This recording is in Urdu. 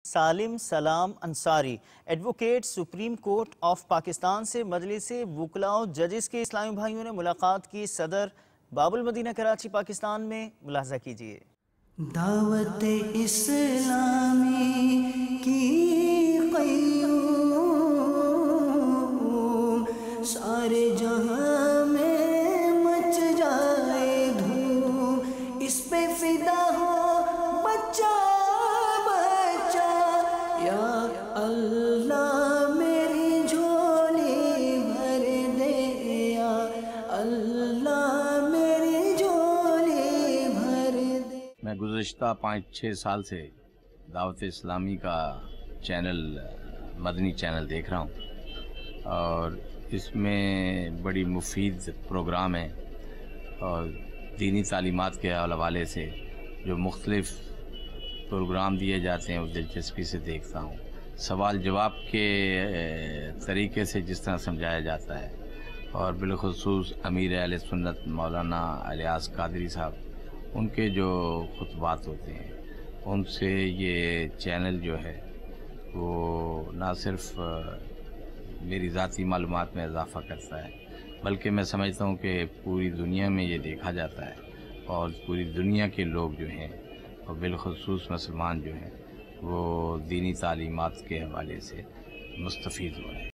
سالم سلام Ansari advocate supreme court of Pakistan سے مجلس وکلاء و ججز کے اسلامی بھائیوں نے ملاقات کی۔ صدر باب المدینہ کراچی پاکستان میں ملاحظہ کیجیے۔ دعوت اسلامی کی قیوم سارے جہاں میں مچ جائے دھوم، اس پہ فدا ہو بچہ بچہ، یا اللہ میری جھولی بھر دے، یا اللہ میری جھولی بھر دے۔ میں گزشتہ 5-6 سال سے دعوت اسلامی کا چینل مدنی چینل دیکھ رہا ہوں، اور اس میں بڑی مفید پروگرام ہیں، اور دینی تعلیمات کے حوالے سے جو مختلف پروگرام دیے جاتے ہیں وہ دلچسپی سے دیکھتا ہوں۔ سوال جواب کے طریقے سے جس طرح سمجھایا جاتا ہے، اور بالخصوص امیر اہل سنت مولانا الیاس قادری صاحب، ان کے جو خطبات ہوتے ہیں ان سے یہ چینل جو ہے وہ نہ صرف میری ذاتی معلومات میں اضافہ کرتا ہے، بلکہ میں سمجھتا ہوں کہ پوری دنیا میں یہ دیکھا جاتا ہے، اور پوری دنیا کے لوگ جو ہیں اور بالخصوص مسلمان جو ہیں وہ دینی تعلیمات کے حوالے سے مستفید ہوئے ہیں۔